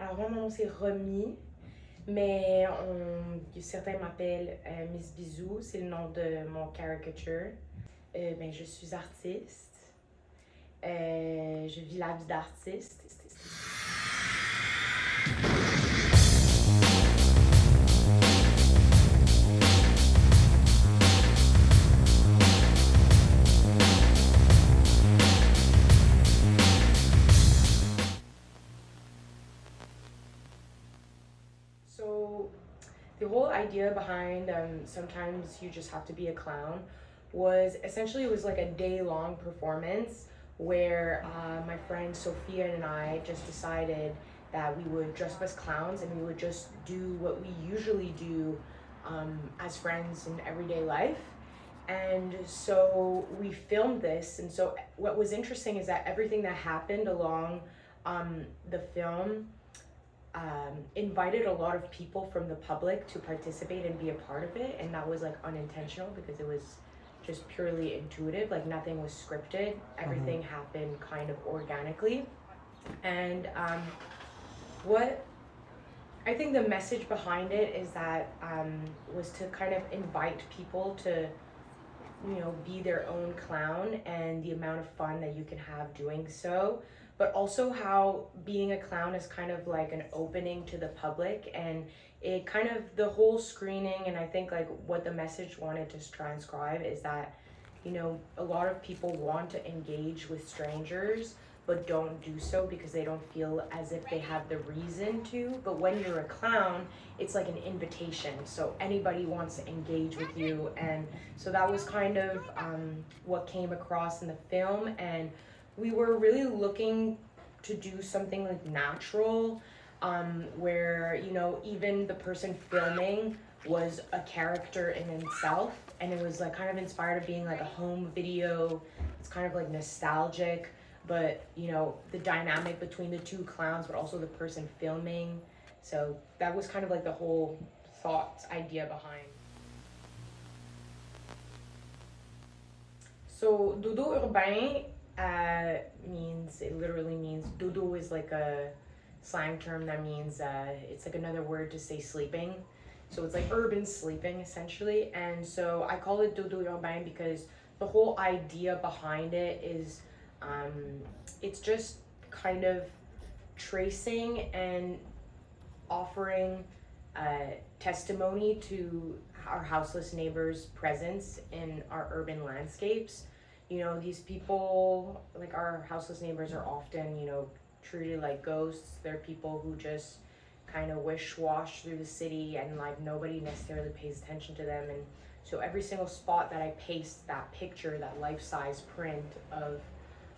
Alors, moi, mon nom, c'est Romy, mais certains m'appellent Miss Bisous, c'est le nom de mon caricature. Ben, je suis artiste. Je vis la vie d'artiste. So, the whole idea behind sometimes you just have to be a clown was essentially it was like a day-long performance where my friend Sophia and I just decided that we would dress up as clowns and we would just do what we usually do as friends in everyday life. And so we filmed this, and so what was interesting is that everything that happened along the film invited a lot of people from the public to participate and be a part of it, and that was like unintentional because it was just purely intuitive. Like nothing was scripted, everything happened kind of organically. And what I think the message behind it is that was to kind of invite people to be their own clown and the amount of fun that you can have doing so, but also how being a clown is kind of like an opening to the public, and it kind of the whole screening, and I think like what the message wanted to transcribe is that a lot of people want to engage with strangers but don't do so because they don't feel as if they have the reason to. But when you're a clown, it's like an invitation, so anybody wants to engage with you. And so that was kind of what came across in the film, and we were really looking to do something like natural, where even the person filming was a character in itself, and it was like kind of inspired of being like a home video. It's kind of like nostalgic, but the dynamic between the two clowns but also the person filming. So that was kind of like the whole thought idea behind. So dodo urbain it literally means dodo is like a slang term that means it's like another word to say sleeping. So it's like urban sleeping essentially. And so I call it dodo urbain because the whole idea behind it is it's just kind of tracing and offering testimony to our houseless neighbors' presence in our urban landscapes. These people, like our houseless neighbors, are often, treated like ghosts. They're people who just kind of wish wash through the city, and like nobody necessarily pays attention to them. And so every single spot that I paste that picture, that life-size print of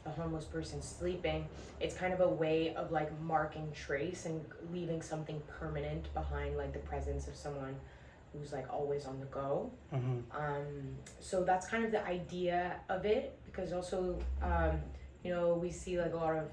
a homeless person sleeping, it's kind of a way of like marking trace and leaving something permanent behind, like the presence of someone who's like always on the go. So that's kind of the idea of it, because also we see like a lot of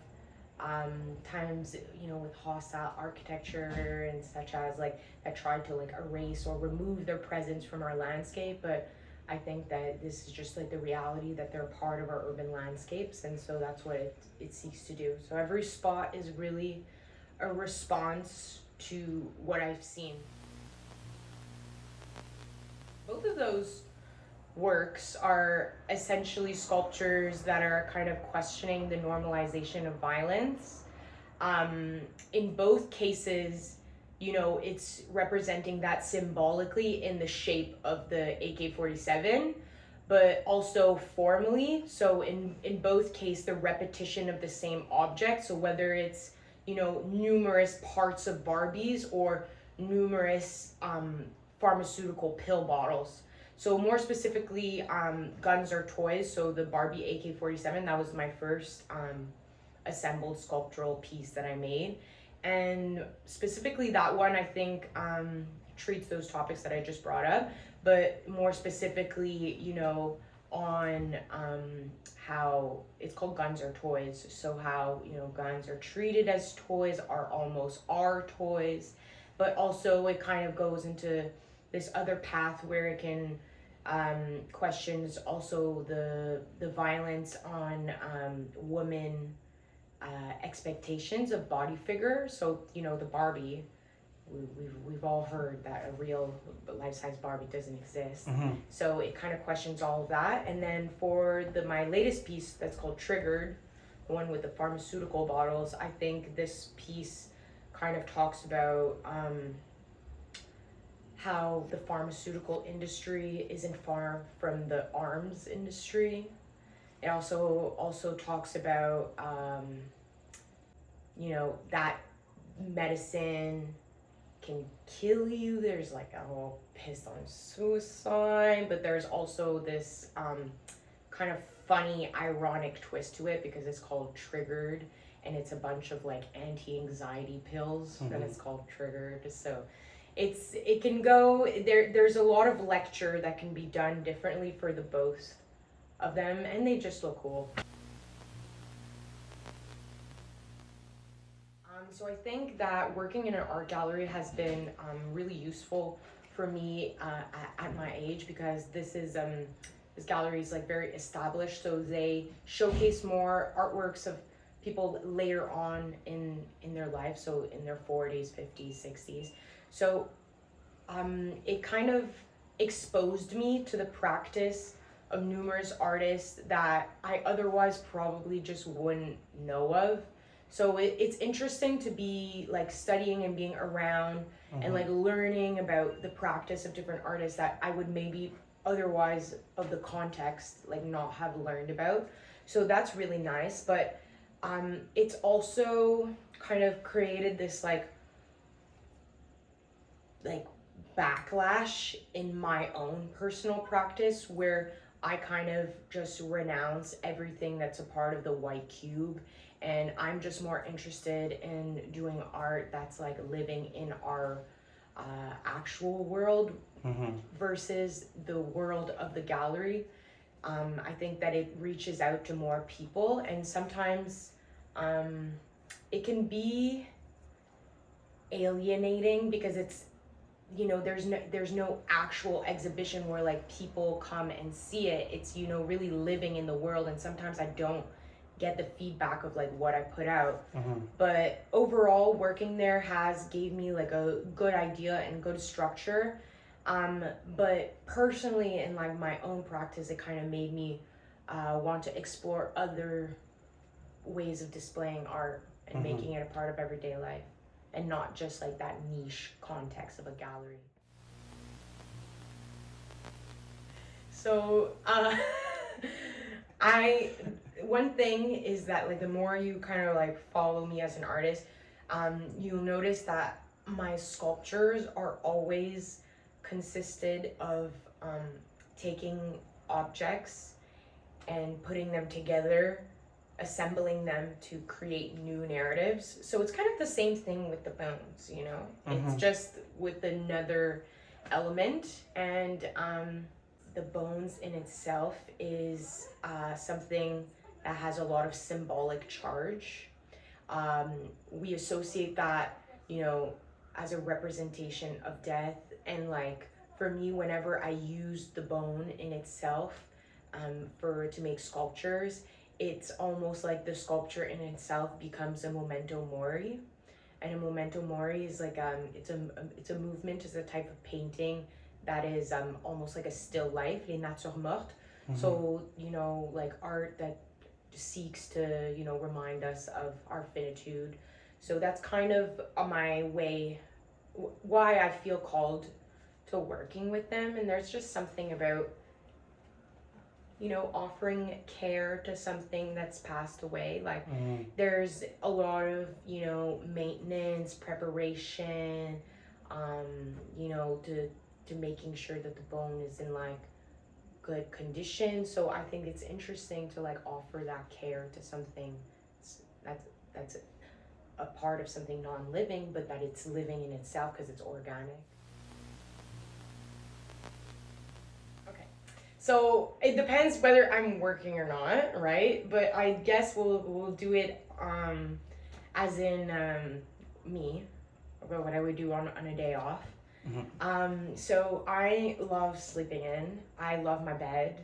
times with hostile architecture and such as like that try to like erase or remove their presence from our landscape. But I think that this is just like the reality that they're part of our urban landscapes, and so that's what it seeks to do. So every spot is really a response to what I've seen. Both of those works are essentially sculptures that are kind of questioning the normalization of violence. In both cases, it's representing that symbolically in the shape of the AK-47, but also formally. So in both cases, the repetition of the same object. So whether it's, numerous parts of Barbies or numerous pharmaceutical pill bottles. So more specifically, guns or toys. So the Barbie AK-47, that was my first assembled sculptural piece that I made. And specifically that one, I think, treats those topics that I just brought up, but more specifically, on how it's called Guns or Toys. So how, guns are treated as toys, are almost our toys, but also it kind of goes into this other path where it can questions also the violence on women expectations of body figure. So, you know, the Barbie, we've all heard that a real life-size Barbie doesn't exist. So it kind of questions all of that. And then for my latest piece that's called Triggered, the one with the pharmaceutical bottles, I think this piece kind of talks about how the pharmaceutical industry isn't far from the arms industry. It also talks about you know, that medicine can kill you. There's like a whole piss on suicide, but there's also this kind of funny, ironic twist to it because it's called Triggered, and it's a bunch of like anti-anxiety pills, and it's called Triggered. So it can go there's a lot of lecture that can be done differently for the both of them, and they just look cool. So I think that working in an art gallery has been really useful for me at my age, because this gallery is like very established, so they showcase more artworks of people later on in their life, so in their 40s, 50s, 60s. So it kind of exposed me to the practice of numerous artists that I otherwise probably just wouldn't know of. So it's interesting to be like studying and being around and like learning about the practice of different artists that I would maybe otherwise of the context like not have learned about. So that's really nice, but it's also kind of created this like backlash in my own personal practice, where I kind of just renounce everything that's a part of the white cube, and I'm just more interested in doing art that's like living in our actual world versus the world of the gallery. I think that it reaches out to more people, and sometimes it can be alienating because it's, you know, there's no actual exhibition where like people come and see it. It's, you know, really living in the world, and sometimes I don't get the feedback of like what I put out. But overall, working there has gave me like a good idea and good structure. But personally, in like my own practice, it kind of made me want to explore other ways of displaying art and making it a part of everyday life, and not just like that niche context of a gallery. So one thing is that like the more you kind of like follow me as an artist, you'll notice that my sculptures are always consisted of taking objects and putting them together, assembling them to create new narratives. So it's kind of the same thing with the bones, you know? It's just with another element, and the bones in itself is something that has a lot of symbolic charge. We associate that, you know, as a representation of death, and like for me, whenever I use the bone in itself to make sculptures, it's almost like the sculpture in itself becomes a memento mori. And a memento mori is like it's a movement, it's a type of painting that is almost like a still life, les natures mortes. So, you know, like art that seeks to, you know, remind us of our finitude. So that's kind of my way, why I feel called to working with them. And there's just something about, you know, offering care to something that's passed away. Like there's a lot of, you know, maintenance, preparation, you know, to making sure that the bone is in like good condition. So I think it's interesting to like offer that care to something that's a part of something non-living, but that it's living in itself because it's organic. Okay, so it depends whether I'm working or not, right? But I guess we'll do it as in me, or what I would do on a day off. So I love sleeping in. I love my bed.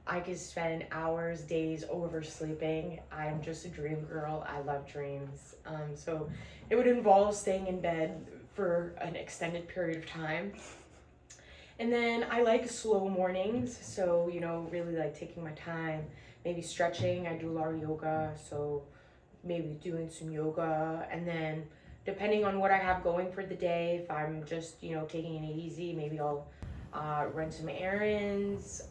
I could spend hours, days oversleeping. I'm just a dream girl. I love dreams. So it would involve staying in bed for an extended period of time. And then I like slow mornings, so really like taking my time, maybe stretching. I do a lot of yoga, so maybe doing some yoga. And then depending on what I have going for the day, if I'm just taking it easy, maybe I'll run some errands,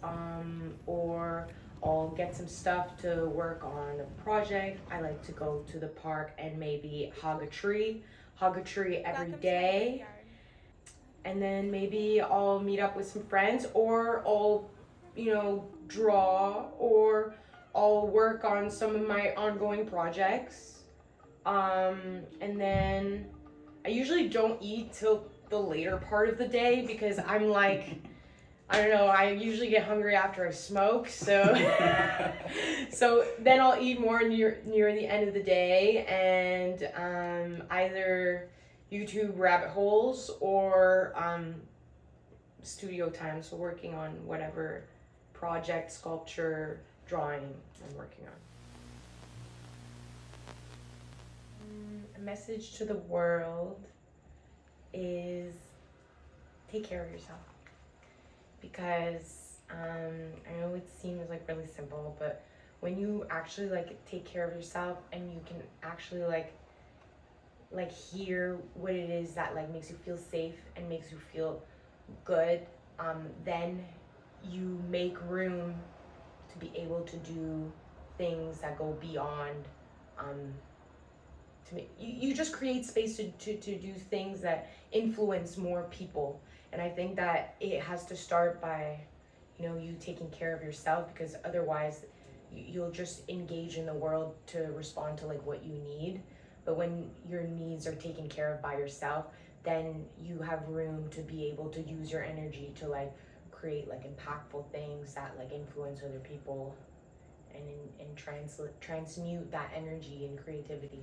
or I'll get some stuff to work on a project. I like to go to the park and maybe hug a tree every day. And then maybe I'll meet up with some friends, or I'll, draw, or I'll work on some of my ongoing projects. And then I usually don't eat till the later part of the day because I'm like, I don't know, I usually get hungry after I smoke, so so then I'll eat more near the end of the day, and either YouTube rabbit holes or studio time, so working on whatever project, sculpture, drawing I'm working on. A message to the world is take care of yourself, because I know it seems like really simple, but when you actually like take care of yourself and you can actually like hear what it is that like makes you feel safe and makes you feel good, then you make room to be able to do things that go beyond, to make you just create space to do things that influence more people. And I think that it has to start by you taking care of yourself, because otherwise you'll just engage in the world to respond to like what you need. But when your needs are taken care of by yourself, then you have room to be able to use your energy to like create like impactful things that like influence other people, and transmute that energy and creativity.